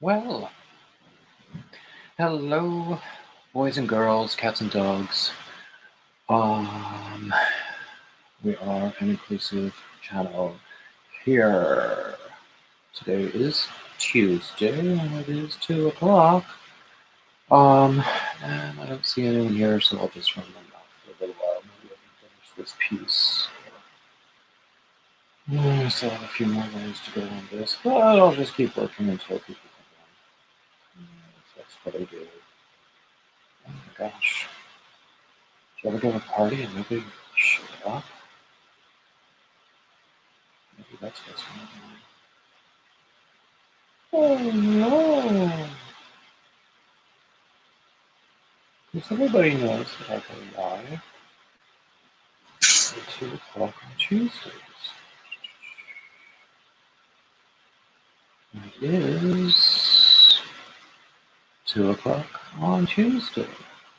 Well, hello, boys and girls, cats and dogs. Um, we are an inclusive channel here. Today is Tuesday, and it is 2 o'clock. And I don't see anyone here, so I'll just run my mouth for a little while. Maybe I can finish this piece. I still have a few more ways to go on this, but I'll just keep working until people come in. That's what I do. Oh my gosh. Did you ever go to a party and nobody showed up? Maybe that's what's going on. Oh no! Because everybody knows that I go live at 2 o'clock on Tuesdays. It is 2 o'clock on Tuesday.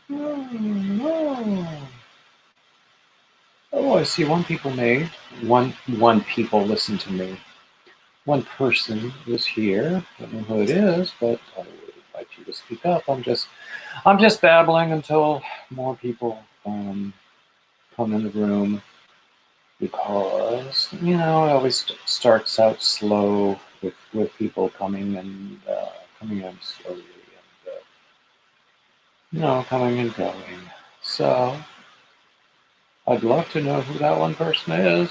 No. Oh, I see one people made. One people listen to me. One person is here. Don't know who it is, but I would invite you to speak up. I'm just babbling until more people come in the room, because it always starts out slow with people coming and coming in slowly and coming and going. So I'd love to know who that one person is.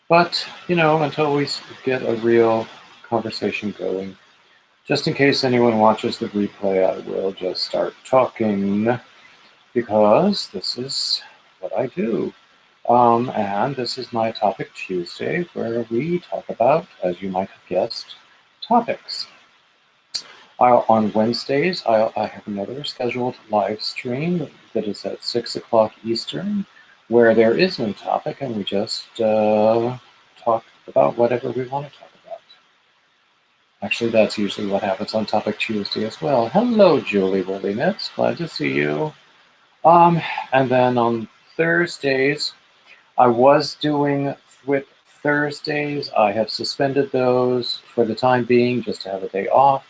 But, until we get a real conversation going, just in case anyone watches the replay, I will just start talking, because this is what I do. And this is my Topic Tuesday, where we talk about, as you might have guessed, topics. On Wednesdays, I have another scheduled live stream that is at 6 o'clock Eastern, where there is no topic, and we just talk about whatever we want to talk about. Actually, that's usually what happens on Topic Tuesday as well. Hello, Julie Willinitz. Glad to see you. And then on Thursdays, I was doing with Thursdays. I have suspended those for the time being, just to have a day off.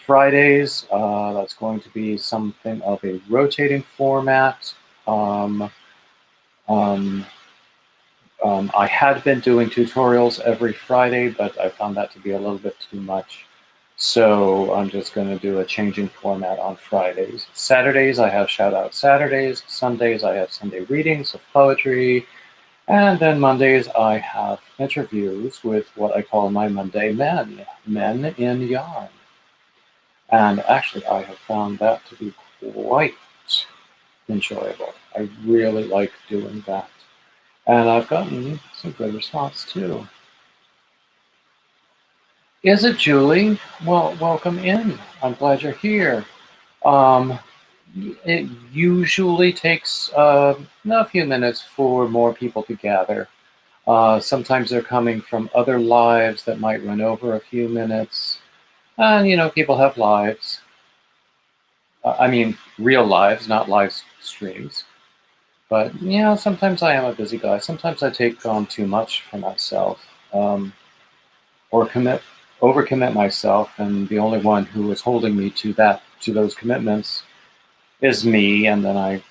Fridays, that's going to be something of a rotating format. I had been doing tutorials every Friday, but I found that to be a little bit too much. So I'm just going to do a changing format on Fridays. Saturdays, I have Shout Out Saturdays. Sundays, I have Sunday readings of poetry. And then Mondays, I have interviews with what I call my Monday men in yarn. And actually, I have found that to be quite enjoyable. I really like doing that. And I've gotten some good response, too. Is it Julie? Well, welcome in. I'm glad you're here. It usually takes a few minutes for more people to gather. Sometimes they're coming from other lives that might run over a few minutes. And, people have lives. I mean, real lives, not live streams. But, sometimes I am a busy guy. Sometimes I take on too much for myself, or overcommit myself, and the only one who is holding me to those commitments is me, and then I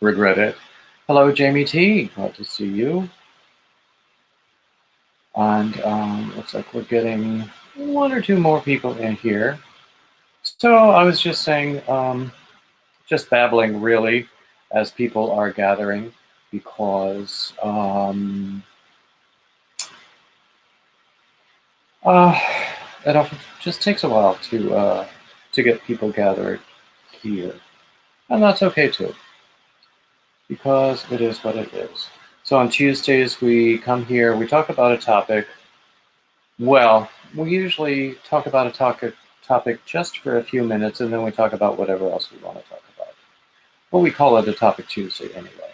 regret it. Hello, Jamie T. Glad to see you. And looks like we're getting one or two more people in here. So I was just saying, just babbling really, as people are gathering, because it often just takes a while to get people gathered here, and that's okay too, because it is what it is. So on Tuesdays we come here, we talk about a topic. Well, we usually talk about a topic just for a few minutes, and then we talk about whatever else we want to talk about. But we call it a Topic Tuesday anyway.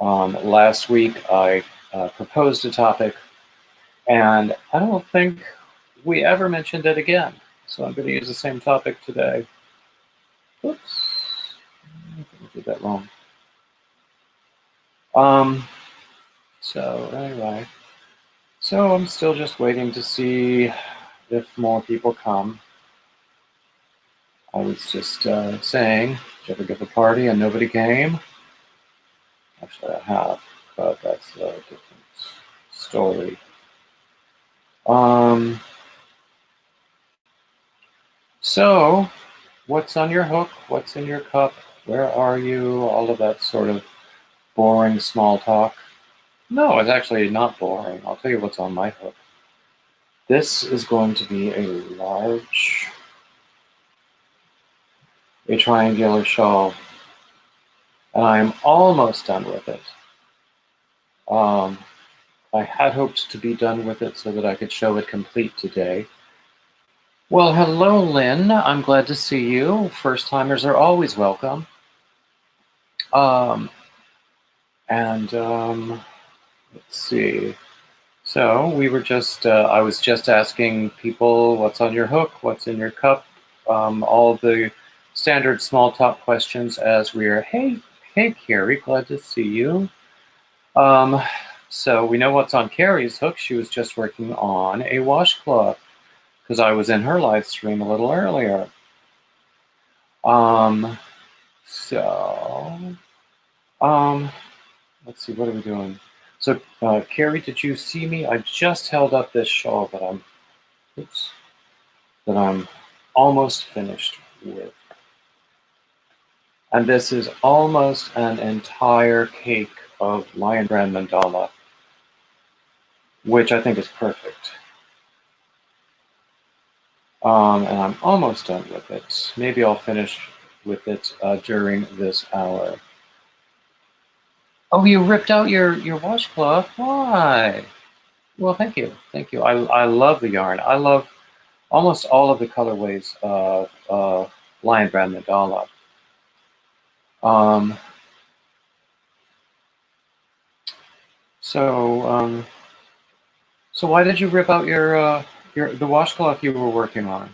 Last week I proposed a topic, and I don't think we ever mentioned it again. So I'm going to use the same topic today. Oops, I did that wrong. So anyway, So I'm still just waiting to see if more people come. I was just saying, did you ever give a party and nobody came? Actually, I have, but that's a different story. So, what's on your hook? What's in your cup? Where are you? All of that sort of boring small talk. No, it's actually not boring. I'll tell you what's on my hook. This is going to be a triangular shawl, and I'm almost done with it. I had hoped to be done with it so that I could show it complete today. Well, hello, Lynn. I'm glad to see you. First-timers are always welcome. Let's see. So we were just, I was just asking people what's on your hook, what's in your cup, all the standard small talk questions as we're, hey, Carrie, glad to see you. So we know what's on Carrie's hook. She was just working on a washcloth because I was in her live stream a little earlier. Let's see, what are we doing? So, Carrie, did you see me? I just held up this shawl that I'm almost finished with. And this is almost an entire cake of lion brand mandala, which I think is perfect. And I'm almost done with it. Maybe I'll finish with it during this hour. Oh, you ripped out your washcloth? Why? Well, thank you. Thank you. I love the yarn. I love almost all of the colorways of Lion Brand Mandala. So why did you rip out the washcloth you were working on?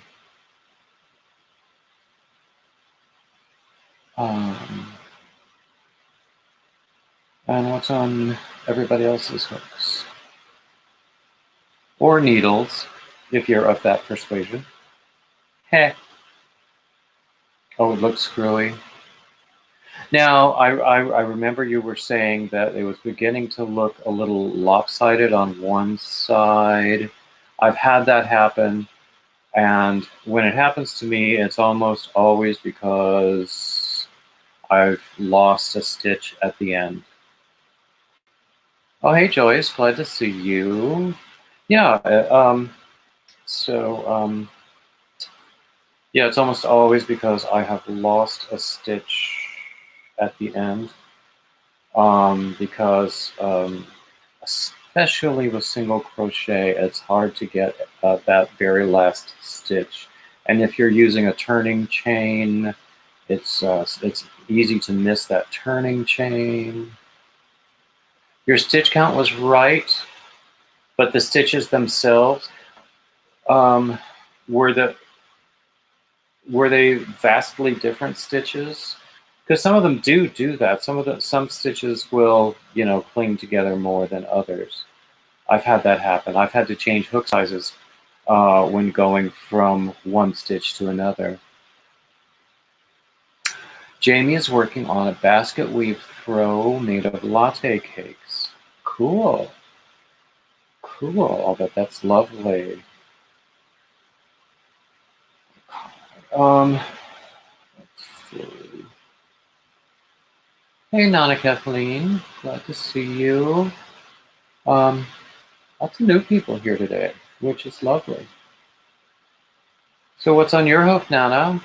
And what's on everybody else's hooks? Or needles, if you're of that persuasion. Heh. Oh, it looks screwy. Now, I remember you were saying that it was beginning to look a little lopsided on one side. I've had that happen, and when it happens to me, it's almost always because I've lost a stitch at the end. Oh, hey, Joyce, glad to see you. Yeah, yeah, it's almost always because I have lost a stitch at the end. Because especially with single crochet, it's hard to get that very last stitch. And if you're using a turning chain, it's easy to miss that turning chain. Your stitch count was right, but the stitches themselves, were they vastly different stitches? Because some of them do that. Some stitches will, cling together more than others. I've had that happen. I've had to change hook sizes when going from one stitch to another. Jamie is working on a basket weave throw made of latte cakes. Cool. Cool. I'll bet that's lovely. Let's see. Hey, Nana Kathleen. Glad to see you. Lots of new people here today, which is lovely. So what's on your hook, Nana?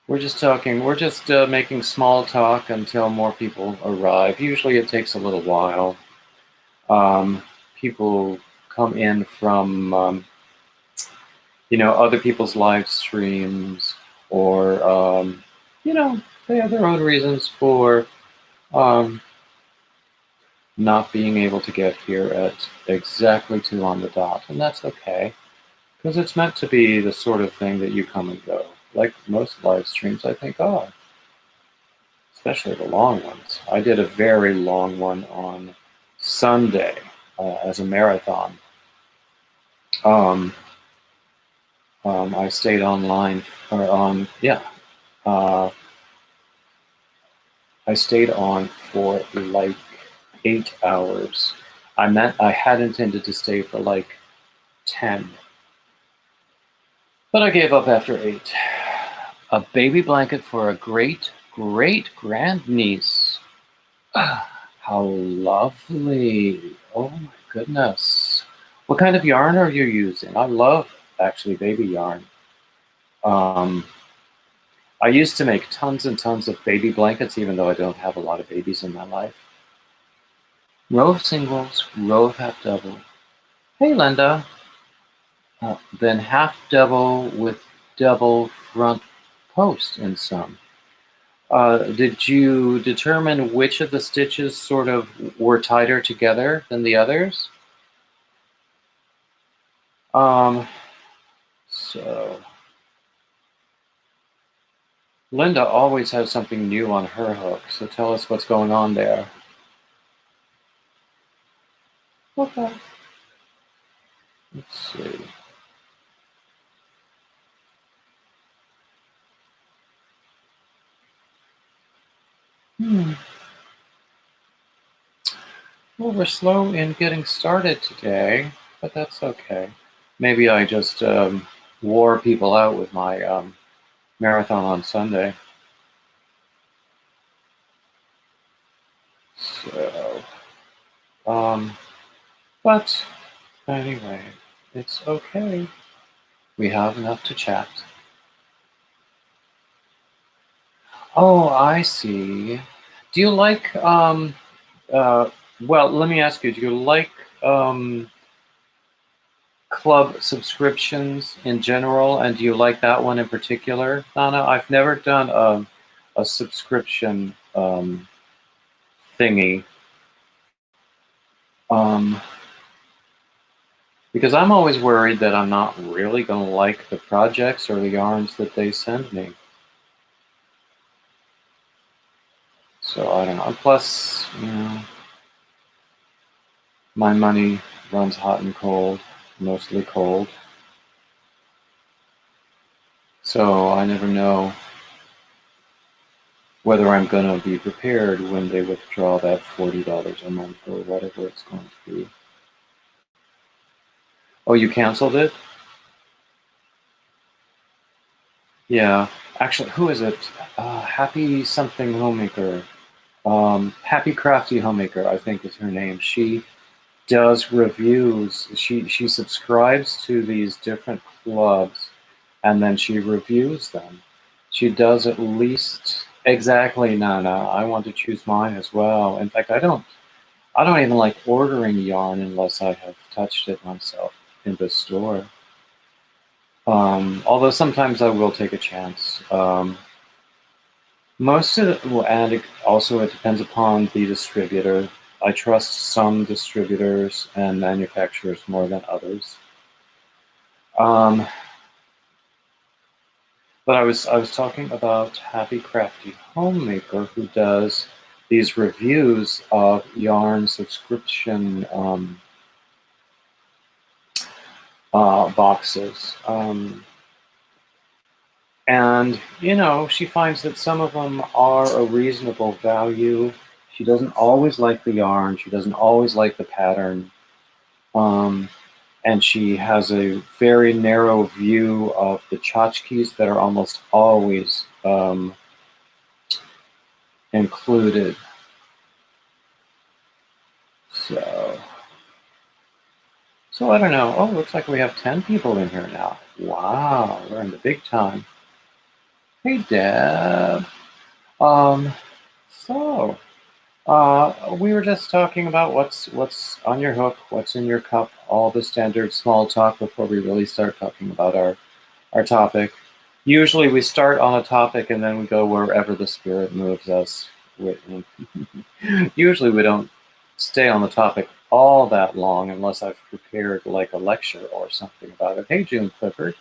We're just talking. We're just making small talk until more people arrive. Usually it takes a little while. People come in from, other people's live streams, or, they have their own reasons for not being able to get here at exactly 2 on the dot. And that's okay, because it's meant to be the sort of thing that you come and go. Like most live streams, I think, are. Especially the long ones. I did a very long one on Sunday as a marathon. I stayed online, or on, yeah. I stayed on for like 8 hours. I had intended to stay for like 10, but I gave up after 8. A baby blanket for a great-great-grandniece. How lovely. Oh my goodness. What kind of yarn are you using? I love, actually, baby yarn. I used to make tons and tons of baby blankets, even though I don't have a lot of babies in my life. Row of singles, row of half double. Hey, Linda. Then half double with double front post in some. Did you determine which of the stitches sort of were tighter together than the others? So Linda always has something new on her hook, so tell us what's going on there. Okay. Let's see. Well, we're slow in getting started today, but that's okay. Maybe I just wore people out with my marathon on Sunday. So, but anyway, it's okay. We have enough to chat. Oh, I see. Do you like, well, let me ask you, do you like club subscriptions in general, and do you like that one in particular, Donna? I've never done a subscription thingy. Because I'm always worried that I'm not really going to like the projects or the yarns that they send me. So I don't know. And plus, my money runs hot and cold, mostly cold. So I never know whether I'm going to be prepared when they withdraw that $40 a month or whatever it's going to be. Oh, you canceled it? Yeah. Actually, who is it? Happy something homemaker. Happy Crafty Homemaker, I think is her name. She does reviews. She subscribes to these different clubs, and then she reviews them. She does at least exactly. Nana, I want to choose mine as well. In fact, I don't even like ordering yarn unless I have touched it myself in the store. Although sometimes I will take a chance. Most of it, well, and also it depends upon the distributor. I trust some distributors and manufacturers more than others. But I was talking about Happy Crafty Homemaker, who does these reviews of yarn subscription boxes. And, she finds that some of them are a reasonable value. She doesn't always like the yarn. She doesn't always like the pattern. And she has a very narrow view of the tchotchkes that are almost always included. So I don't know. Oh, looks like we have 10 people in here now. Wow, we're in the big time. Hey, Deb. So we were just talking about what's on your hook, what's in your cup, all the standard small talk before we really start talking about our topic. Usually we start on a topic and then we go wherever the spirit moves us. Usually we don't stay on the topic all that long unless I've prepared like a lecture or something about it. Hey, June Clifford.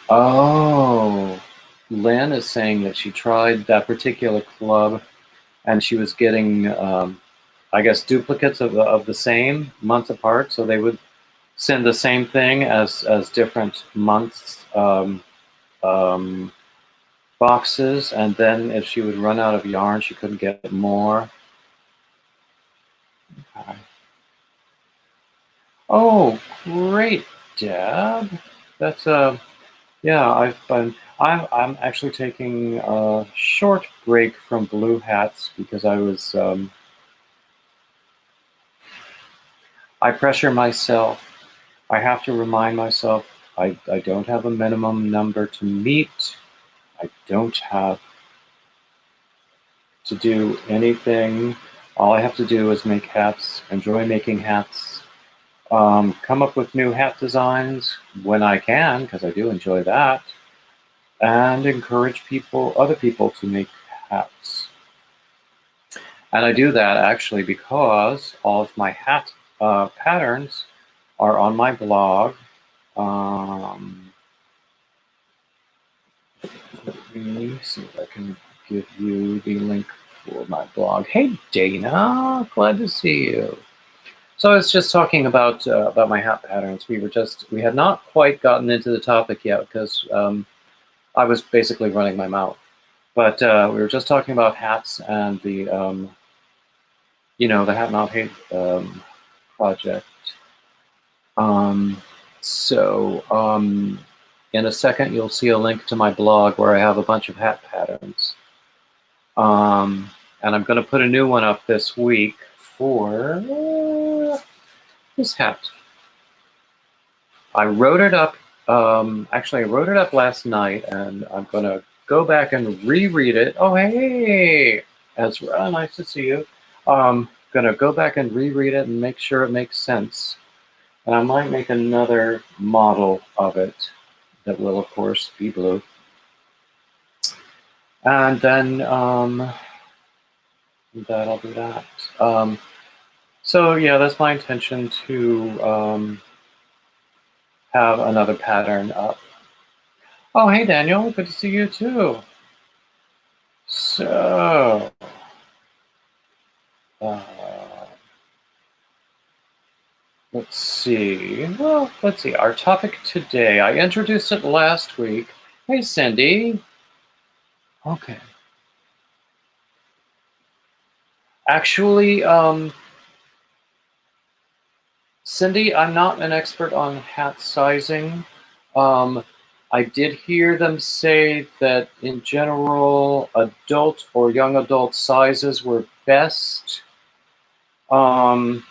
Oh, Lynn is saying that she tried that particular club and she was getting, I guess, duplicates of the same months apart. So they would send the same thing as different months boxes, and then if she would run out of yarn, she couldn't get more. Okay. Oh, great, Deb. That's yeah. I'm actually taking a short break from blue hats because I pressure myself. I have to remind myself I don't have a minimum number to meet. I don't have to do anything. All I have to do is make hats, enjoy making hats, come up with new hat designs when I can, because I do enjoy that, and encourage other people to make hats. And I do that actually because all of my hat patterns are on my blog. Let me see if I can give you the link for my blog. Hey, Dana, glad to see you. So I was just talking about my hat patterns. We had not quite gotten into the topic yet because I was basically running my mouth. But we were just talking about hats and the the Hat Not Hate project. In a second, you'll see a link to my blog where I have a bunch of hat patterns. And I'm going to put a new one up this week for this hat. I wrote it up. Actually, I wrote it up last night, and I'm going to go back and reread it. Oh, hey, Ezra, nice to see you. Going to go back and reread it and make sure it makes sense. And I might make another model of it that will, of course, be blue. And then that'll do that. So yeah, that's my intention to have another pattern up. Oh, hey, Daniel, good to see you too. So, let's see. Well, let's see. Our topic today, I introduced it last week. Hey, Cindy. Okay. Actually, Cindy, I'm not an expert on hat sizing. I did hear them say that in general, adult or young adult sizes were best. But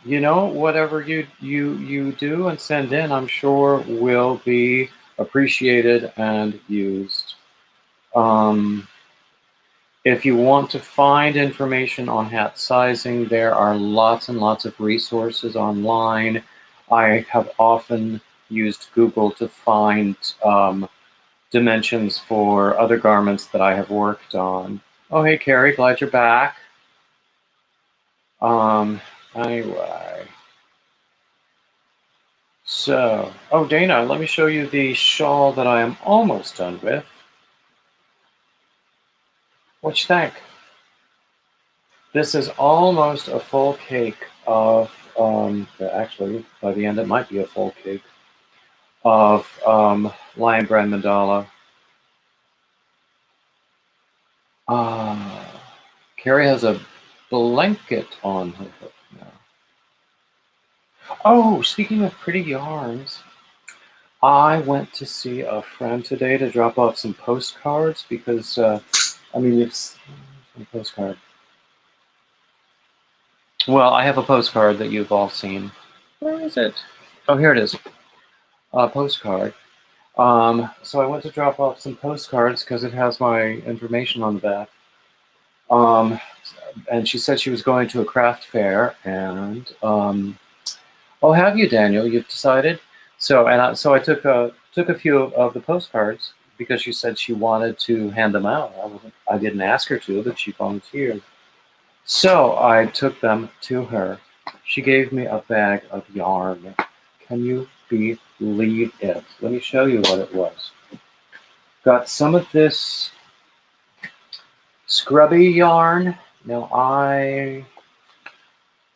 whatever you do and send in, I'm sure will be appreciated and used. If you want to find information on hat sizing, there are lots and lots of resources online. I have often used Google to find dimensions for other garments that I have worked on. Oh, hey, Carrie, glad you're back. Anyway. So, oh, Dana, let me show you the shawl that I am almost done with. What you think? This is almost a full cake of, actually, by the end it might be a full cake of lion brand mandala. Carrie has a blanket on her hook now. Oh, speaking of pretty yarns, I went to see a friend today to drop off some postcards because, it's a postcard. Well, I have a postcard that you've all seen. Where is it? Oh, here it is. A postcard. So I went to drop off some postcards because it has my information on the back. And she said she was going to a craft fair, and oh, have you, Daniel? You've decided? So I took a few of the postcards because she said she wanted to hand them out. I didn't ask her to, but she volunteered. So I took them to her. She gave me a bag of yarn. Can you believe leave it. Let me show you what it was. Got some of this scrubby yarn. Now I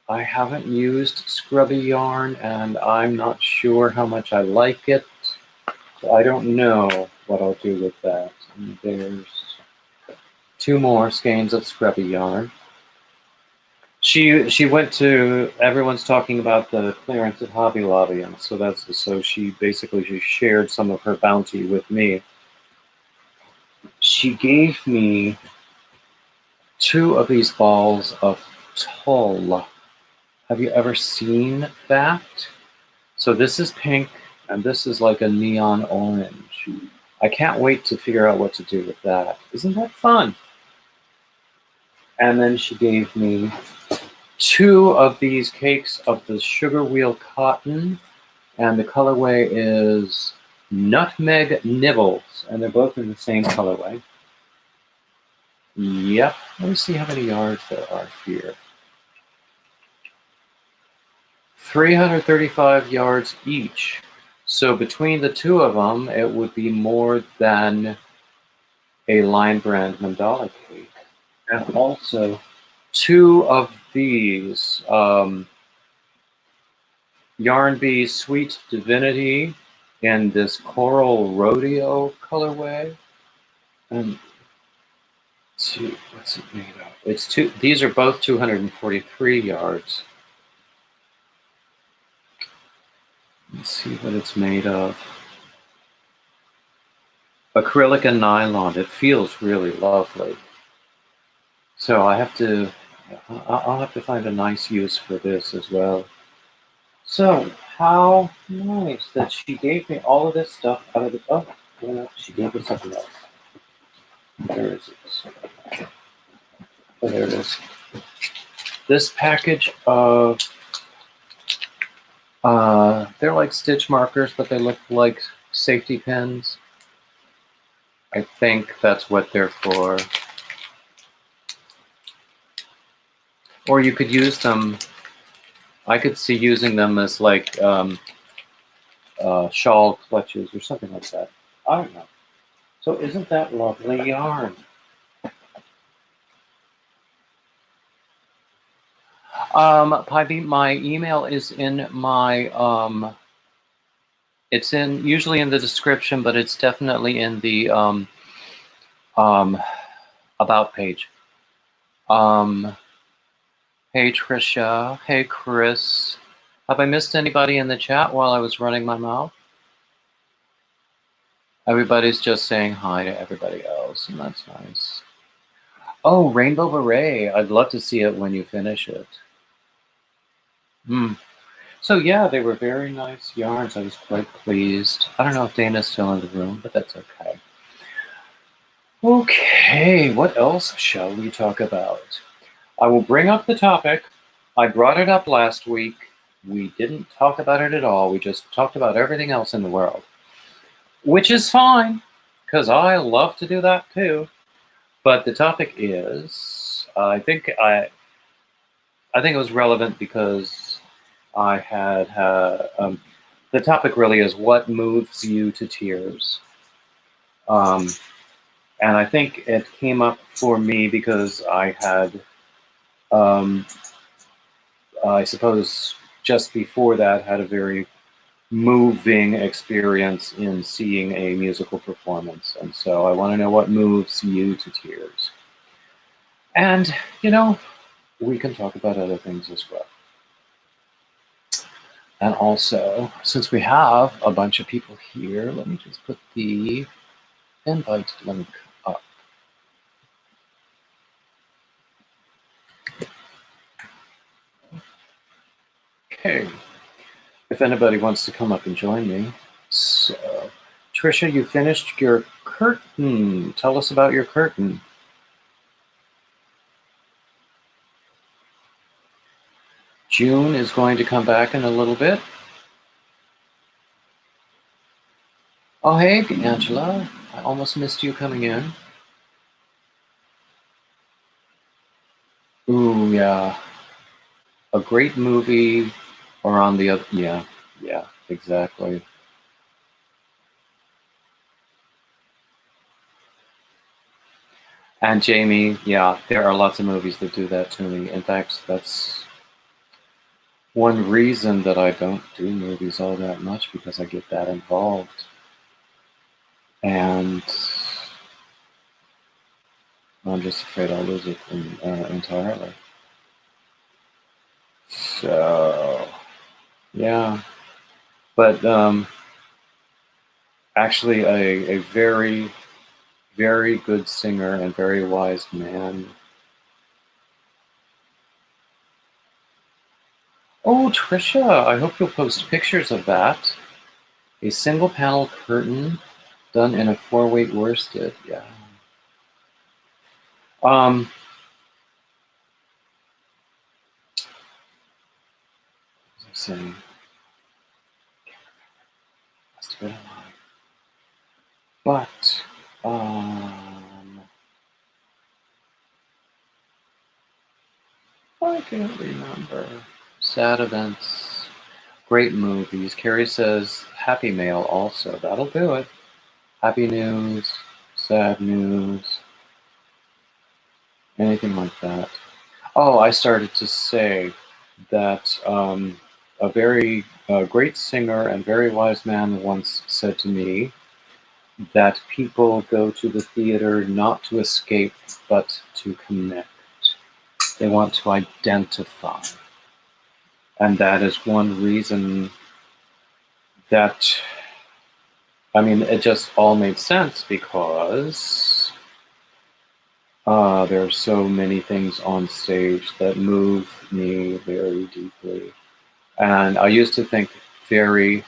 haven't used scrubby yarn, and I'm not sure how much I like it. So I don't know what I'll do with that. And there's 2 more skeins of scrubby yarn. She went to, everyone's talking about the clearance at Hobby Lobby, and so she shared some of her bounty with me. She gave me 2 of these balls of tulle. Have you ever seen that? So this is pink, and this is like a neon orange. I can't wait to figure out what to do with that. Isn't that fun? And then she gave me 2 of these cakes of the sugar wheel cotton, and the colorway is Nutmeg Nibbles, and they're both in the same colorway. Yep, let me see how many yards there are here. 335 yards each. So between the 2 of them, it would be more than a Lion Brand mandala cake. And also 2 of these Yarn Bee Sweet Divinity in this Coral Rodeo colorway. And what's it made of? These are both 243 yards. Let's see what it's made of. Acrylic and nylon. It feels really lovely. So I'll have to find a nice use for this as well. So how nice that she gave me all of this stuff out of the, oh, well, she gave me something else. Where is it? Oh, there it is. This package of, they're like stitch markers, but they look like safety pins. I think that's what they're for. Or you could use them, I could see using them as like shawl clutches or something like that. I don't know. So isn't that lovely yarn? My email is in my, it's usually in the description, but it's definitely in the about page. Hey Trisha, hey Chris. Have I missed anybody in the chat while I was running my mouth? Everybody's just saying hi to everybody else, and that's nice. Oh, Rainbow Beret. I'd love to see it when you finish it. So yeah, they were very nice yarns. I was quite pleased. I don't know if Dana's still in the room, but that's okay. Okay, what else shall we talk about? I will bring up the topic. I brought it up last week. We didn't talk about it at all. We just talked about everything else in the world, which is fine, because I love to do that too. But the topic is, I think it was relevant because I had the topic really is what moves you to tears. And I think it came up for me because I had, I suppose just before that, had a very moving experience in seeing a musical performance. And so I want to know what moves you to tears. And, you know, we can talk about other things as well. And also, since we have a bunch of people here, let me just put the invite link up. Okay. If anybody wants to come up and join me. So, Trisha, you finished your curtain. Tell us about your curtain. June is going to come back in a little bit. Oh, hey, Angela. I almost missed you coming in. Ooh, yeah. A great movie, or on the other, yeah, exactly. And Jamie, yeah, there are lots of movies that do that to me. In fact, that's one reason that I don't do movies all that much, because I get that involved. And I'm just afraid I'll lose it entirely. So, yeah. But actually, a very, very good singer and very wise man. Oh, Trisha, I hope you'll post pictures of that. A single panel curtain done in a 4-weight worsted. Yeah. Um, what was I saying? Must have been a lie. But, I can't remember. Sad events. Great movies. Carrie says happy mail also. That'll do it. Happy news, sad news, anything like that. Oh, I started to say that a very great singer and very wise man once said to me that people go to the theater not to escape, but to connect. They want to identify. And that is one reason that, I mean, it just all made sense, because there are so many things on stage that move me very deeply. And I used to think very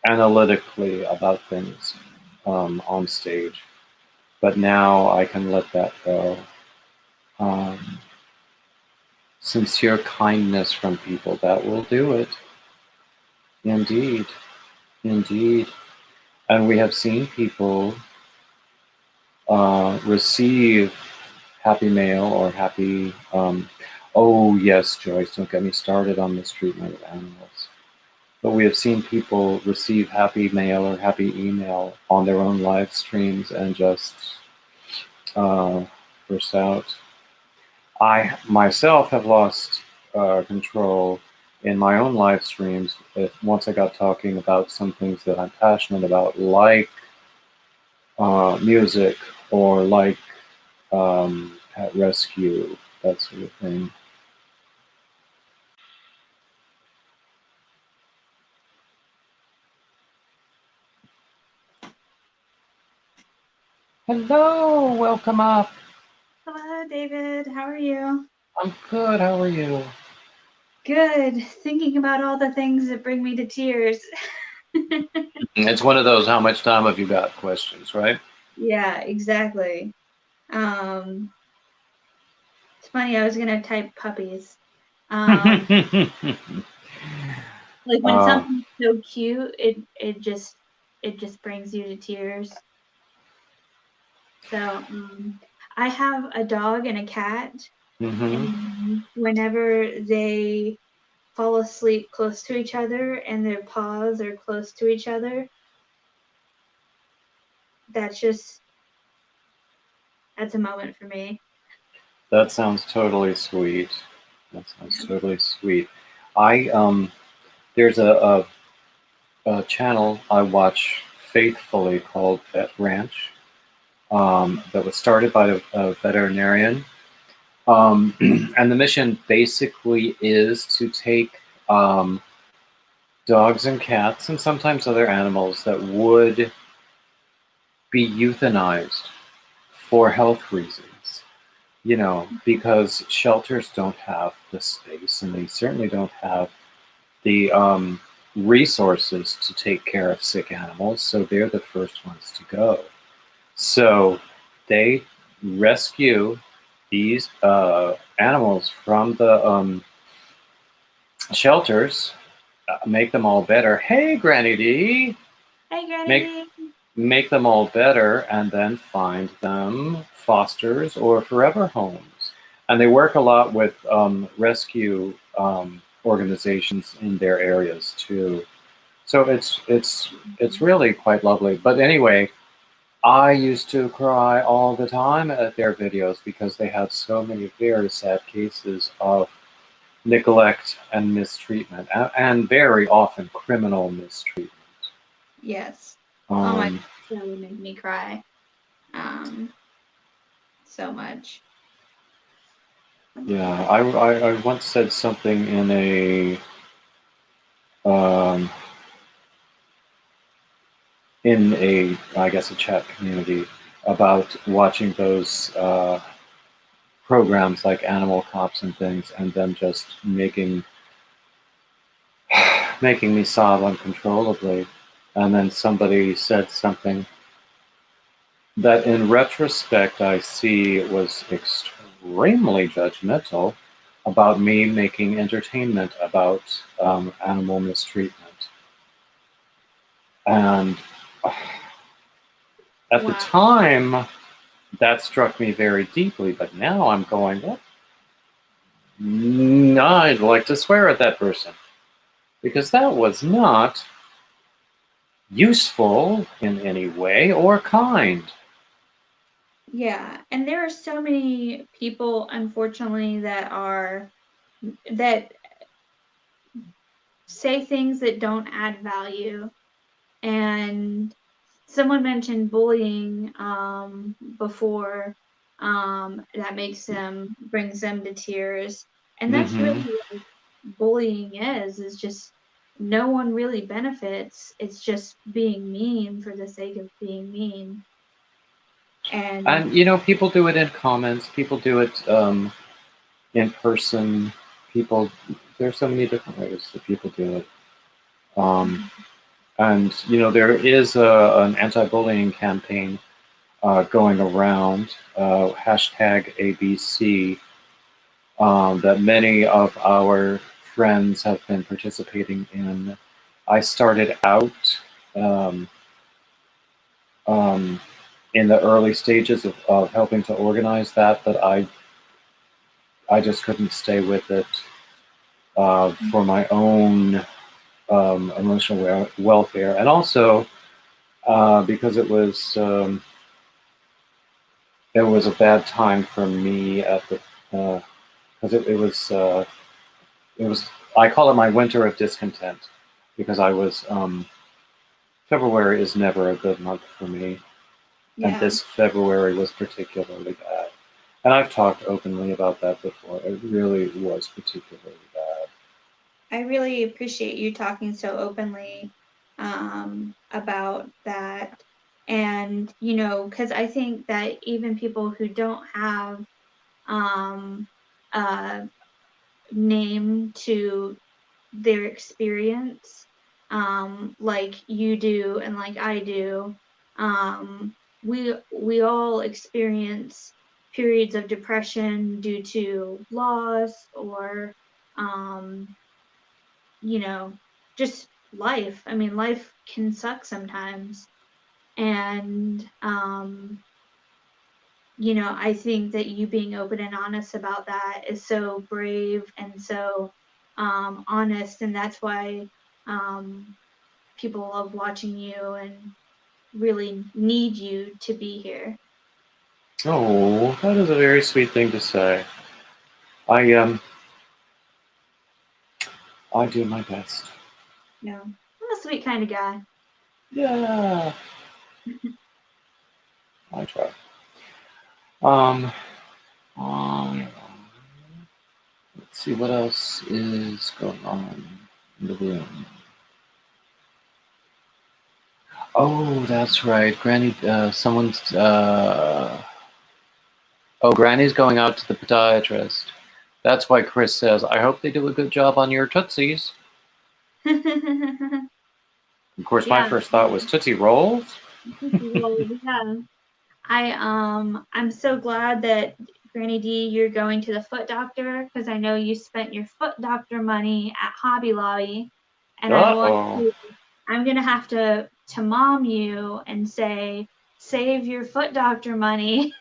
analytically about things on stage, but now I can let that go. Sincere kindness from people, that will do it. Indeed, indeed. And we have seen people receive happy mail or happy, oh yes, Joyce, don't get me started on this treatment of animals. But we have seen people receive happy mail or happy email on their own live streams and just burst out. I myself have lost control in my own live streams once I got talking about some things that I'm passionate about, like music or like pet rescue, that sort of thing. Hello, welcome up. Hello, David. How are you? I'm good. How are you? Good. Thinking about all the things that bring me to tears. It's one of those "how much time have you got" questions, right? Yeah, exactly. It's funny. I was gonna type puppies. Like when something's so cute, it just brings you to tears. So I have a dog and a cat, and whenever they fall asleep close to each other and their paws are close to each other, that's a moment for me. That sounds totally sweet. That sounds totally sweet. I there's a channel I watch faithfully called Vet Ranch, that was started by a veterinarian. And the mission basically is to take dogs and cats and sometimes other animals that would be euthanized for health reasons, because shelters don't have the space, and they certainly don't have the resources to take care of sick animals, so they're the first ones to go. So they rescue these animals from the shelters, make them all better. Hey, Granny D! Hey, Granny Make D. make them all better, and then find them fosters or forever homes. And they work a lot with rescue organizations in their areas too. So it's really quite lovely. But anyway, I used to cry all the time at their videos because they had so many very sad cases of neglect and mistreatment, and very often criminal mistreatment. Yes. Oh my, Um, that would make me cry. So much. yeah, I once said something um, in a, I guess, a chat community about watching those programs like Animal Cops and things, and them just making me sob uncontrollably. And then somebody said something that, in retrospect, I see was extremely judgmental about me making entertainment about animal mistreatment. And at the Wow. time, that struck me very deeply, but now I'm going, what? No, I'd like to swear at that person. Because that was not useful in any way or kind. Yeah, and there are so many people, unfortunately, that say things that don't add value. And someone mentioned bullying before, that brings them to tears. And that's Mm-hmm. really what bullying is just no one really benefits. It's just being mean for the sake of being mean. And And people do it in comments. People do it in person. People, there's so many different ways that people do it. Um, and there is an anti-bullying campaign going around, hashtag ABC, that many of our friends have been participating in. I started out um, um, in the early stages of helping to organize that, but I just couldn't stay with it for my own emotional welfare, and also because it was a bad time for me at the because it was, I call it my winter of discontent, because I was February is never a good month for me, and yeah, this February was particularly bad. And I've talked openly about that before. It really was particularly bad. I really appreciate you talking so openly about that. And, because I think that even people who don't have um, a name to their experience, like you do and like I do, we all experience periods of depression due to loss or um, you know, just life. I mean, life can suck sometimes. And, I think that you being open and honest about that is so brave and so honest. And that's why people love watching you and really need you to be here. Oh, that is a very sweet thing to say. I I do my best. I'm a sweet kind of guy. Yeah, I try. Um, um, let's see what else is going on in the room. Oh, that's right. Granny, someone's, oh, Granny's going out to the podiatrist. That's why Chris says, I hope they do a good job on your Tootsies. Of course, my Yeah. first thought was Tootsie Rolls. Well, yeah. I'm so glad that Granny D, you're going to the foot doctor because I know you spent your foot doctor money at Hobby Lobby, and Uh-oh. I'm gonna have to mom you and say save your foot doctor money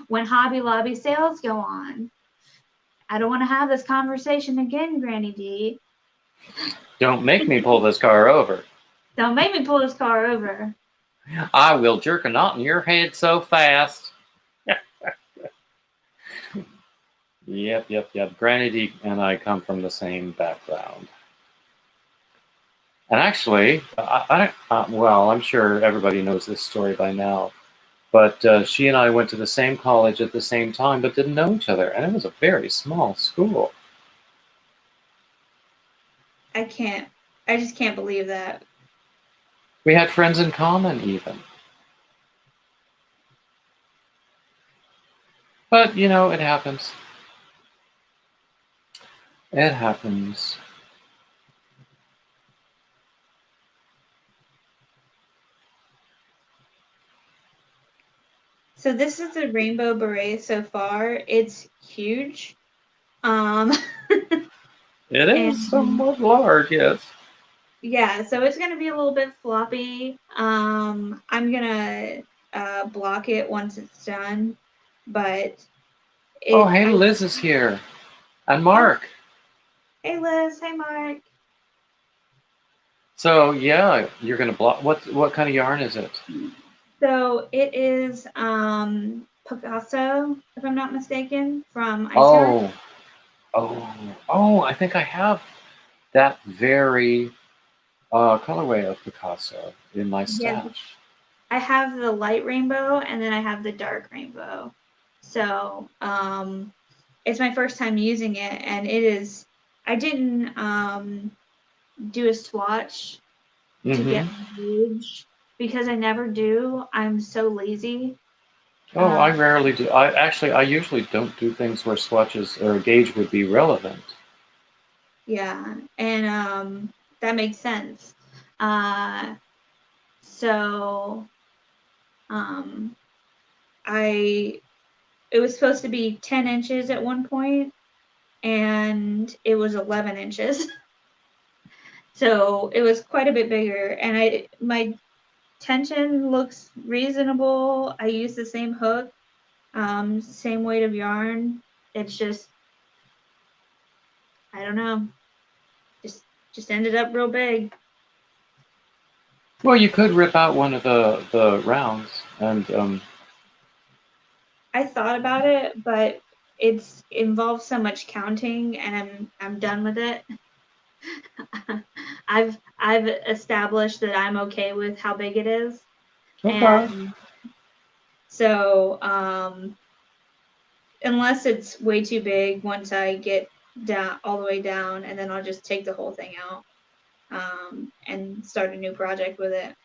when Hobby Lobby sales go on. I don't want to have this conversation again, Granny D. Don't make me pull this car over. Don't make me pull this car over. I will jerk a knot in your head so fast. Yep. Granny and I come from the same background. And actually, well, I'm sure everybody knows this story by now, but she and I went to the same college at the same time, but didn't know each other. And it was a very small school. I just can't believe that. We had friends in common, even. But, it happens. It happens. So this is the rainbow beret so far. It's huge. It is somewhat large, yes. Yeah, so it's gonna be a little bit floppy. I'm gonna block it once it's done, but Oh, hey, Liz is here. And Mark. Hey, Liz. Hey, Mark. So, yeah, you're going to block. What kind of yarn is it? So it is Picasso, if I'm not mistaken, from Ice Yarn. I think I have that very colorway of Picasso in my stash. Yeah, I have the light rainbow and then I have the dark rainbow. So it's my first time using it, and it is. I didn't do a swatch to get my gauge because I never do. I'm so lazy. Oh, I rarely do. I usually don't do things where swatches or a gauge would be relevant. Yeah, and that makes sense. So it was supposed to be 10 inches at one point, and it was 11 inches. So it was quite a bit bigger, and my tension looks reasonable. I use the same hook, same weight of yarn. It's just, I don't know, just ended up real big. Well, you could rip out one of the rounds and. I thought about it, but it's involves so much counting, and I'm done with it. I've established that I'm okay with how big it is. Okay. And so unless it's way too big, once I get down all the way down, and then I'll just take the whole thing out and start a new project with it.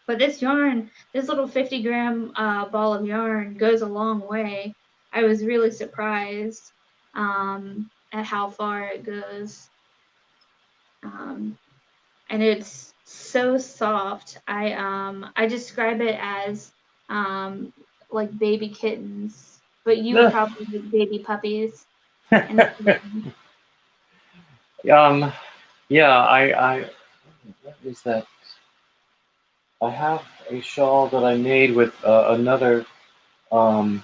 But this yarn, this little 50-gram ball of yarn goes a long way. I was really surprised at how far it goes. And it's so soft. I describe it as like baby kittens, but you would probably make baby puppies. Yeah, what is that? I have a shawl that I made with another another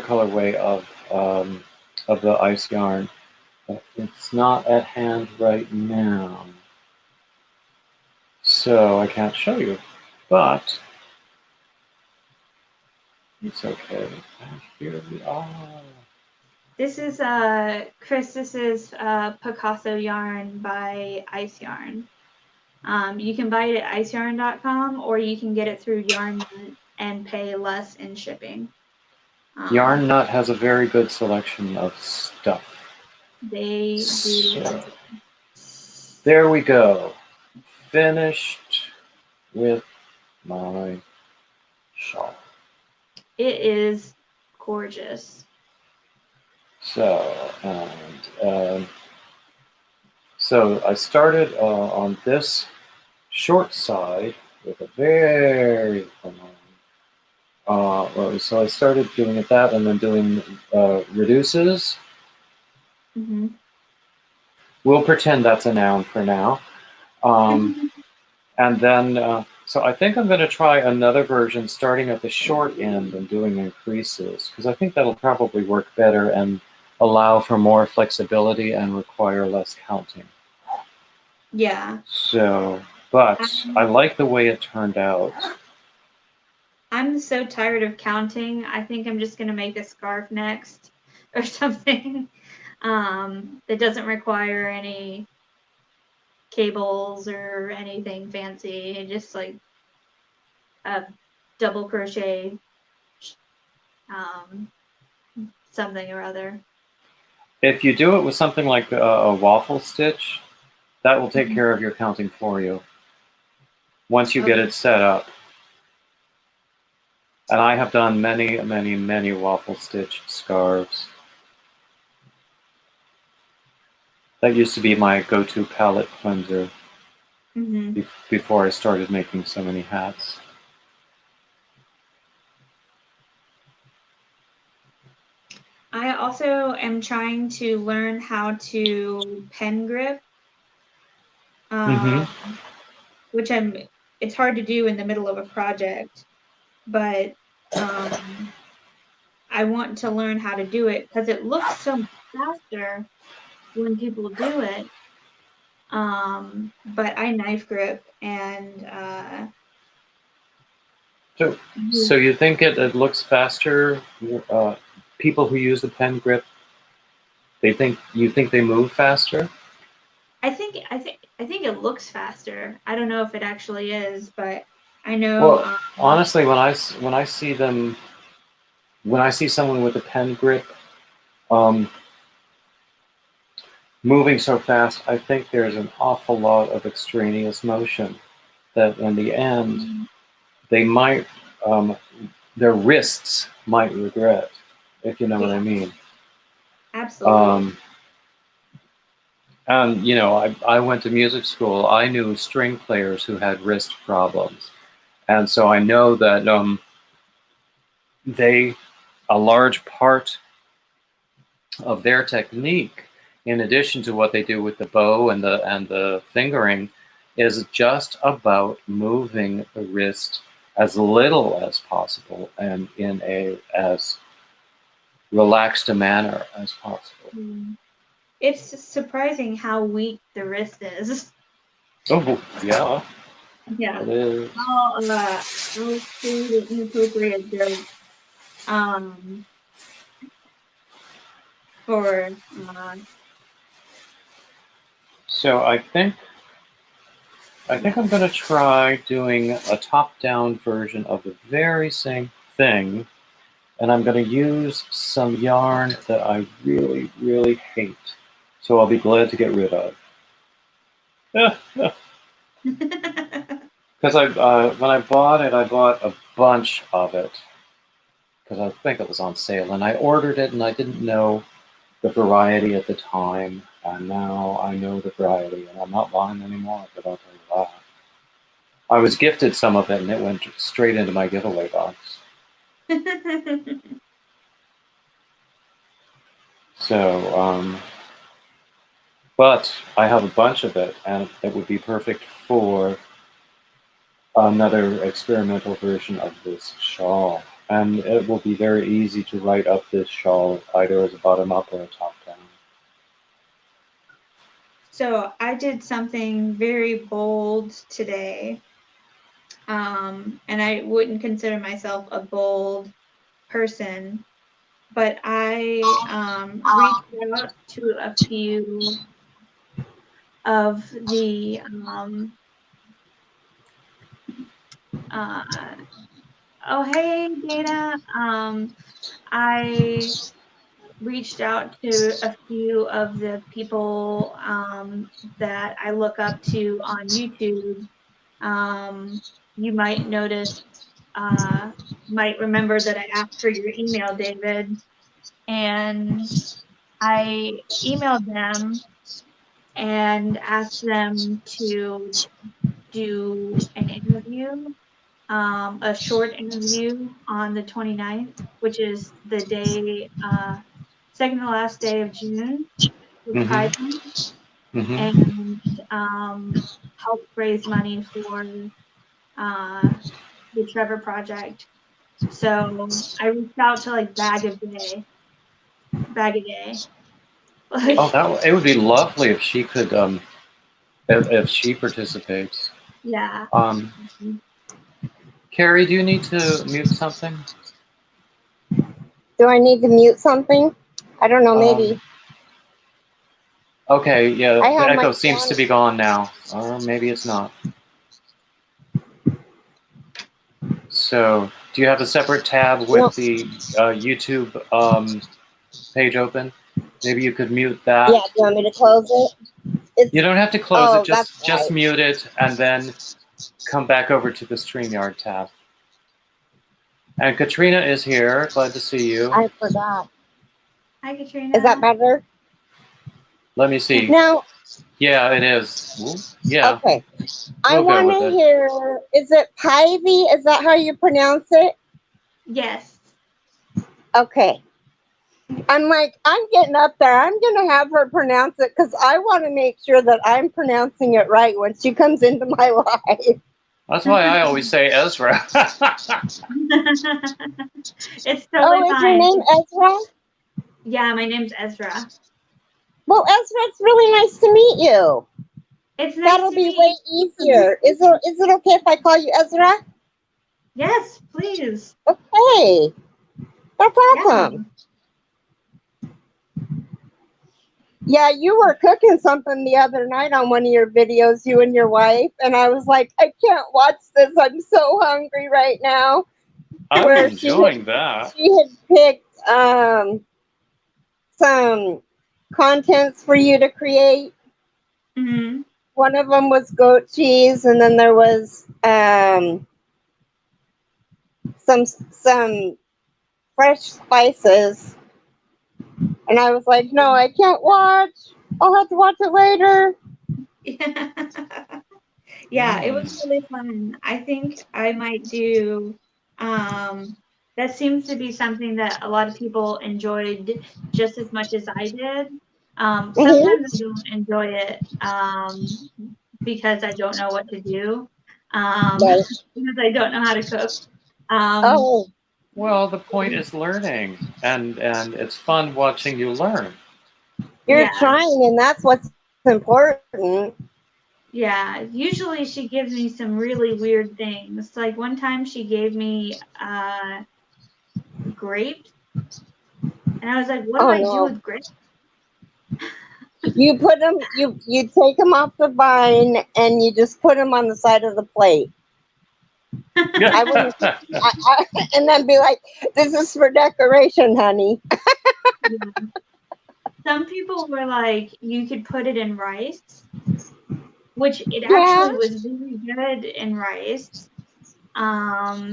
colorway of the ice yarn. But it's not at hand right now, so I can't show you. But it's okay. And here we are. This is Chris. This is Picasso yarn by Ice Yarn. You can buy it at iceyarn.com, or you can get it through Yarn Nut and pay less in shipping. Yarn Nut has a very good selection of stuff. They do. There we go. Finished with my shawl. It is gorgeous. So, so I started on this short side with a very so I started doing it that, and then doing reduces. Mm-hmm. We'll pretend that's a noun for now. And then, so I think I'm going to try another version starting at the short end and doing increases, because I think that'll probably work better and allow for more flexibility and require less counting. Yeah. So, but I I'm, like the way it turned out. I'm so tired of counting. I think I'm just gonna make a scarf next or something. That doesn't require any cables or anything fancy. Just like a double crochet um, something or other. If you do it with something like a waffle stitch, that will take Mhm. care of your counting for you once you get Okay. it set up. And I have done many, many, many waffle stitch scarves. That used to be my go-to palette cleanser Hmm. before I started making so many hats. I also am trying to learn how to pen grip, Mm-hmm. um, which it's hard to do in the middle of a project, but um, I want to learn how to do it because it looks so much faster when people do it. But I knife grip and So you think it looks faster? Uh, People who use the pen grip, you think they move faster? I think it looks faster. I don't know if it actually is, but I know Well, honestly, when I see them, when I see someone with a pen grip um, moving so fast, I think there's an awful lot of extraneous motion that, in the end, they might um, their wrists might regret, if you know what yeah, I mean. absolutely. Um, and I went to music school. I knew string players who had wrist problems, and so I know that they a large part of their technique, in addition to what they do with the bow and the fingering, is just about moving the wrist as little as possible and in a as relaxed a manner as possible. Mm. It's surprising how weak the wrist is. Oh yeah, Yeah. it is. I'll create an inappropriate joke um for uh So I think yeah. I'm going to try doing a top-down version of the very same thing, and I'm going to use some yarn that I really, really hate. So I'll be glad to get rid of. Because when I bought it, I bought a bunch of it because I think it was on sale, and I ordered it, and I didn't know the variety at the time, and now I know the variety, and I'm not buying anymore. But I'll tell you that. I was gifted some of it, and it went straight into my giveaway box. So, but I have a bunch of it, and it would be perfect for another experimental version of this shawl. And it will be very easy to write up this shawl either as a bottom up or a top down. So I did something very bold today. And I wouldn't consider myself a bold person, but I reached out to a few of the uh, oh hey Dana, I reached out to a few of the people that I look up to on YouTube. You might notice, uh, might remember that I asked for your email, David, and I emailed them and asked them to do an interview, a short interview on the 29th, which is the day, second to last day of June for Pride Mm-hmm. Month, Mm-hmm. and help raise money for uh, the Trevor Project. So I reached out to like Bag a Day. Oh, Like, it would be lovely if she could. if she participates. Yeah. Carrie, do you need to mute something? Do I need to mute something? I don't know, Um, maybe. Okay, yeah, I the have my echo seems to be gone now. Or maybe it's not. So, do you have a separate tab with the YouTube page open? Maybe you could mute that. Yeah, do you want me to close it? You don't have to close it, that's just right. mute it and then come back over to the StreamYard tab. And Katrina is here. Glad to see you. I forgot. Hi, Katrina. Is that better? Let me see. No. Yeah, it is. Ooh, yeah. Okay. I We'll go want with to it. hear, is it Pivy? Is that how you pronounce it? Yes. Okay. I'm like, I'm getting up there. I'm going to have her pronounce it because I want to make sure that I'm pronouncing it right when she comes into my life. That's why I always say Ezra. It's totally is fine. your name Ezra? Yeah, my name's Ezra. Well, Ezra, it's really nice to meet you. It's nice That'll to be meet way easier. Is it okay if I call you Ezra? Yes, please. Okay. That's awesome. Yeah, you were cooking something the other night on one of your videos, you and your wife, and I was like, I can't watch this. I'm so hungry right now. I'm enjoying that. She had picked some contents for you to create. Mm-hmm. One of them was goat cheese, and then there was some fresh spices. And I was like, no, I can't watch. I'll have to watch it later. Yeah, it was really fun. I think I might do, that seems to be something that a lot of people enjoyed just as much as I did. Sometimes I don't enjoy it because I don't know what to do, because I don't know how to cook. Well, the point is learning, and it's fun watching you learn. You're trying, and that's what's important. Yeah, usually she gives me some really weird things. Like one time she gave me grapes, and I was like, "What do I do with grapes?" You put them. You take them off the vine, and you just put them on the side of the plate. I wouldn't, and then be like, "This is for decoration, honey." Yeah. Some people were like, "You could put it in rice," which it actually was really good in rice,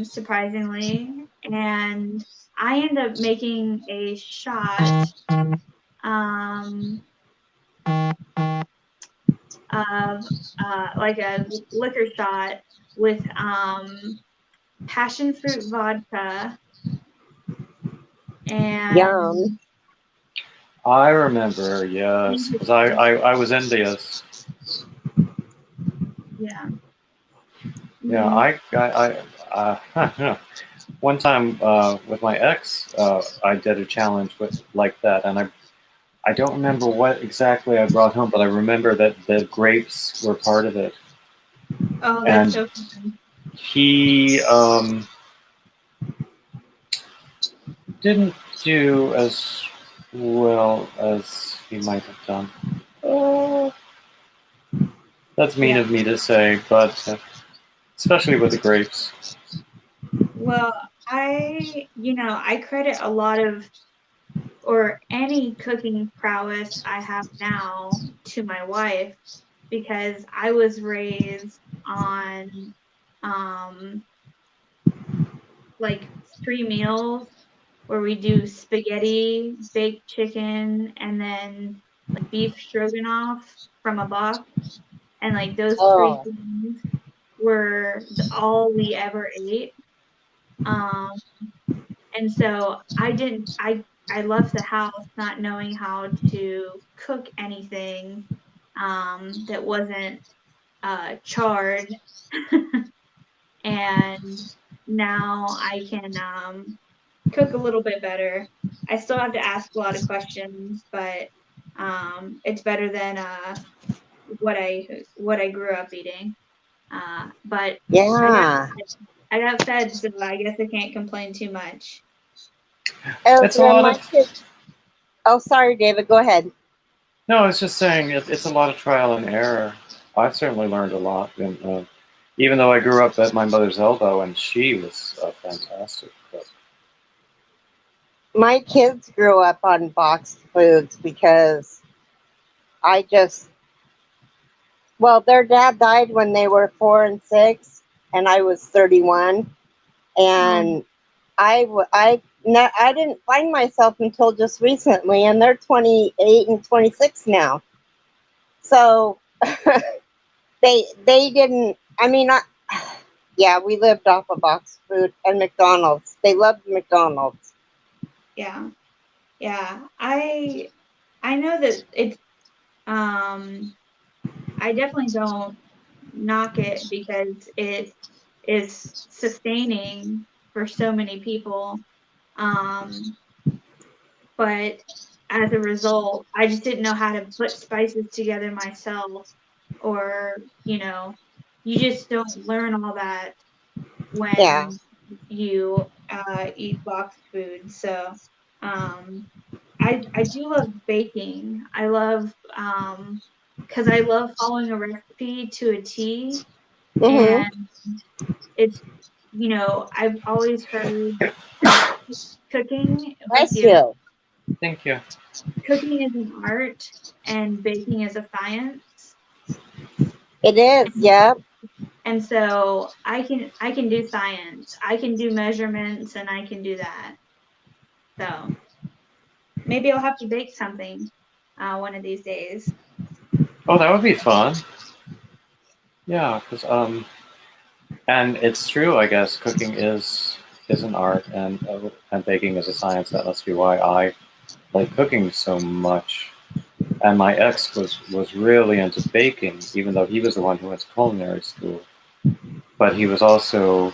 surprisingly. And I ended up making a shot, of like a liquor shot with passion fruit vodka and I remember, yes, because I was envious. Yeah. Yeah, I one time with my ex, I did a challenge with like that, and I don't remember what exactly I brought home, but I remember that the grapes were part of it. Oh, that's so fun. He didn't do as well as he might have done. That's mean of me to say, but especially with the grapes. Well, I credit a lot of, or any cooking prowess I have now to my wife, because I was raised on like 3 meals where we do spaghetti, baked chicken, and then like beef stroganoff from a box. And like those 3 things were all we ever ate. And so I left the house not knowing how to cook anything that wasn't charred. And now I can cook a little bit better. I still have to ask a lot of questions, but it's better than what I grew up eating. But Yeah. I got fed, so I guess I can't complain too much. It's a lot My of. kids. Oh, sorry, David. Go ahead. No, I was just saying it's a lot of trial and error. I've certainly learned a lot, and even though I grew up at my mother's elbow, and she was a fantastic cook. My kids grew up on boxed foods because I just, well, their dad died when they were 4 and 6, and I was 31, and I didn't find myself until just recently, and they're 28 and 26 now. So they didn't. I mean, yeah, we lived off of boxed food and McDonald's. They loved McDonald's. Yeah. I know that it's I definitely don't knock it because it is sustaining for so many people. But as a result, I just didn't know how to put spices together myself, or you just don't learn all that Yeah, when you eat boxed food. So I do love baking. I love because I love following a recipe to a T, mm-hmm. and it's I've always heard that cooking bless Bless you you. Thank you. cooking is an art and baking is a science. It is. Yeah. And so I can do science. I can do measurements and I can do that. So maybe I'll have to bake something one of these days. Oh, that would be fun. Yeah, because and it's true. I guess cooking is an art, and baking is a science. That must be why I like cooking so much. And my ex was really into baking, even though he was the one who went to culinary school. But he was also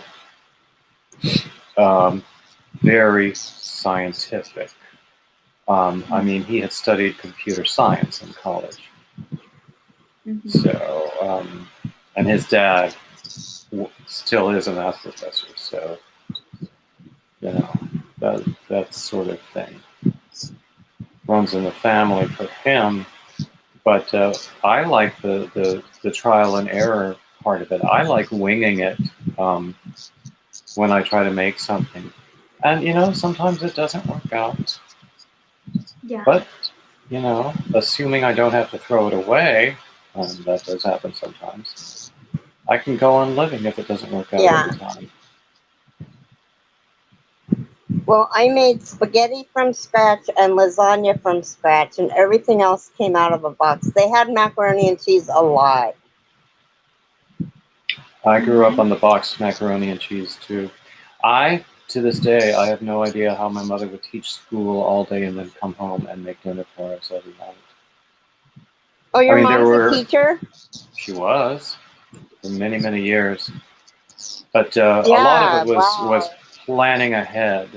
very scientific. I mean, he had studied computer science in college. Mm-hmm. So, and his dad still is a math professor. So, that sort of thing runs in the family for him. But I like the trial and error part of it. I like winging it when I try to make something. And, sometimes it doesn't work out. Yeah. But, assuming I don't have to throw it away, that does happen sometimes, I can go on living if it doesn't work out every time. Well, I made spaghetti from scratch and lasagna from scratch, and everything else came out of a box. They had macaroni and cheese a lot. I grew up on the boxed macaroni and cheese too. To this day, I have no idea how my mother would teach school all day and then come home and make dinner for us every night. Oh, your mom's a teacher? She was for many, many years. But a lot of it was planning ahead,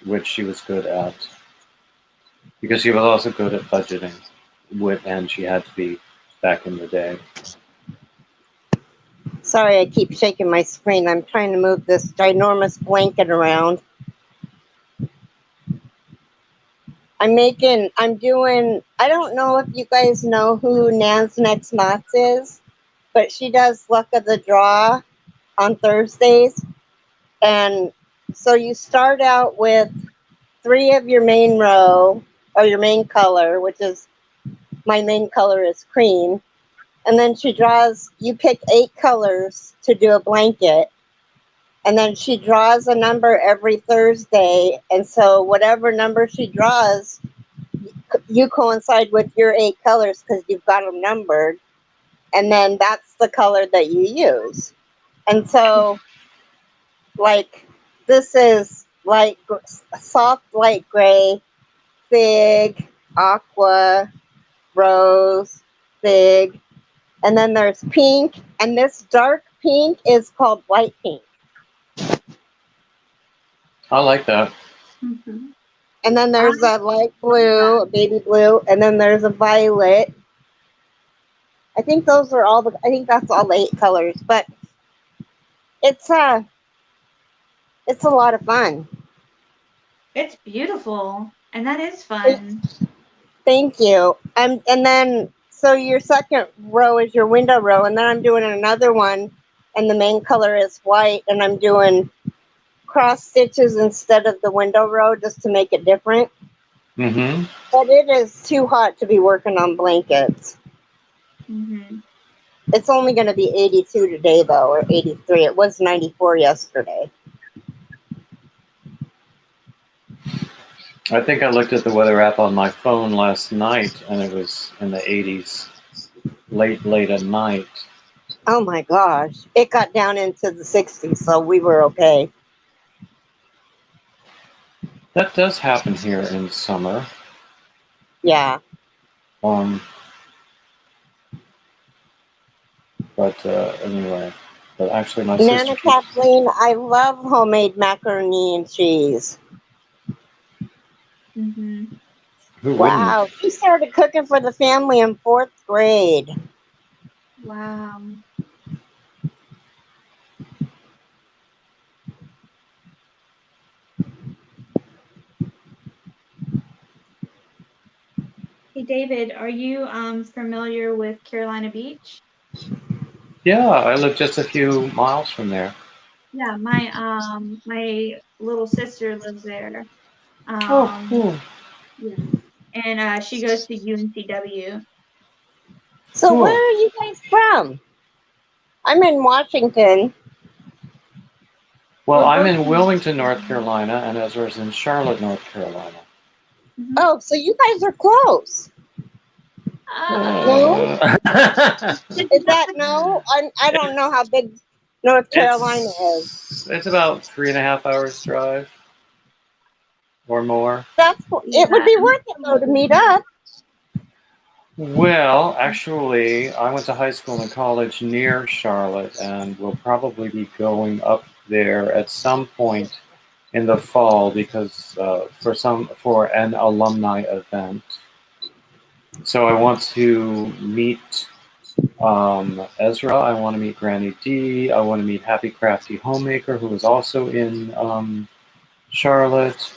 which she was good at. Because she was also good at budgeting, and she had to be back in the day. Sorry, I keep shaking my screen. I'm trying to move this ginormous blanket around. I don't know if you guys know who Nan's Next Knots is, but she does Luck of the Draw on Thursdays. And so you start out with 3 of your main row, or your main color, which is, my main color is cream. And then you pick 8 colors to do a blanket. And then she draws a number every Thursday. And so whatever number she draws, you coincide with your 8 colors because you've got them numbered. And then that's the color that you use. And so, like, this is soft light gray, fig, aqua, rose, fig. And then there's pink. And this dark pink is called white pink. I like that. Mm-hmm. And then there's a light blue, a baby blue, and then there's a violet. I think those are all I think that's all the 8 colors, but it's a lot of fun. It's beautiful, and that is fun. Thank you. And then, so your second row is your window row, and then I'm doing another one, and the main color is white, and I'm doing cross stitches instead of the window row just to make it different. Mm-hmm. But it is too hot to be working on blankets. Mm-hmm. It's only going to be 82 today, though, or 83. It was 94 yesterday. I think I looked at the weather app on my phone last night, and it was in the 80s, late at night. Oh my gosh. It got down into the 60s, so we were okay. That does happen here in summer. Yeah. But anyway, but actually my Nana sister... Kathleen, I love homemade macaroni and cheese. Mm-hmm. Who Wow. wouldn't? She started cooking for the family in 4th grade. Wow. Hey, David, are you familiar with Carolina Beach? Yeah, I live just a few miles from there. Yeah, my little sister lives there. Oh, cool. Yeah. And she goes to UNCW. So Cool. where are you guys from? I'm in Washington. Well, I'm in Wilmington, North Carolina, and Ezra's in Charlotte, North Carolina. Mm-hmm. Oh, so you guys are close. No? Is that no? I don't know how big North Carolina is. It's about 3.5 hours drive or more. It would be worth it though to meet up. Well, actually, I went to high school and college near Charlotte, and we'll probably be going up there at some point in the fall because for an alumni event. So I want to meet Ezra. I want to meet Granny D. I want to meet Happy Crafty Homemaker, who is also in Charlotte,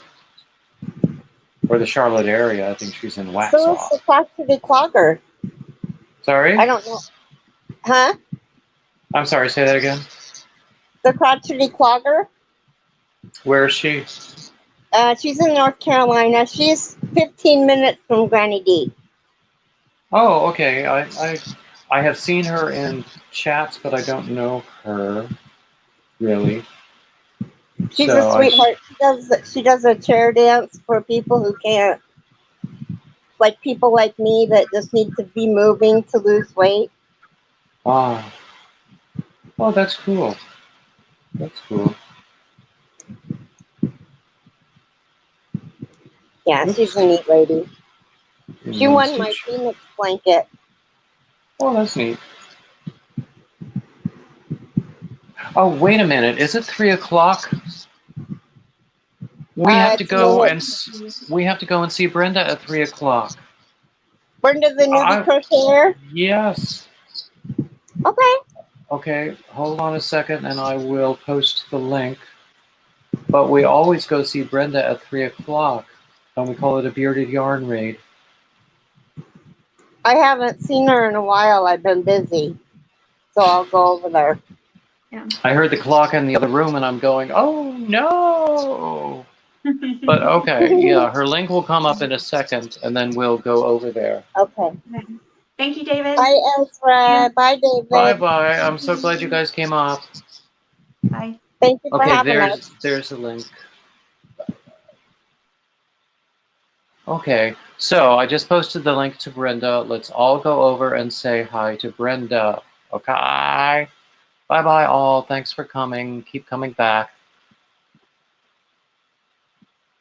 or the Charlotte area. I think she's in Waxhaw. So it's the crotchety clogger. Sorry? I don't know. Huh? I'm sorry, say that again. The crotchety clogger? Where is she? She's in North Carolina. She's 15 minutes from Granny D. Oh, okay. I have seen her in chats, but I don't know her really. She's a sweetheart. She does a chair dance for people who can't, like people like me that just need to be moving to lose weight. Ah. Oh, that's cool. That's cool. Yeah, Oops. she's a neat lady. She won my Phoenix blanket. Oh, that's neat. Oh, wait a minute. Is it 3 o'clock? We have to go and see Brenda at 3 o'clock. Brenda, the newbie crocheter? Yes. Okay. Okay, hold on a second and I will post the link. But we always go see Brenda at 3 o'clock. And we call it a bearded yarn raid. I haven't seen her in a while. I've been busy. So I'll go over there. Yeah. I heard the clock in the other room and I'm going, oh no! But okay, yeah, her link will come up in a second and then we'll go over there. Okay. Thank you, David. Bye, Ezra. Bye, David. Bye-bye. I'm so glad you guys came up. Bye. Thank you for having us. There's the link. Okay, so I just posted the link to Brenda. Let's all go over and say hi to Brenda. Okay? Bye-bye all. Thanks for coming. Keep coming back.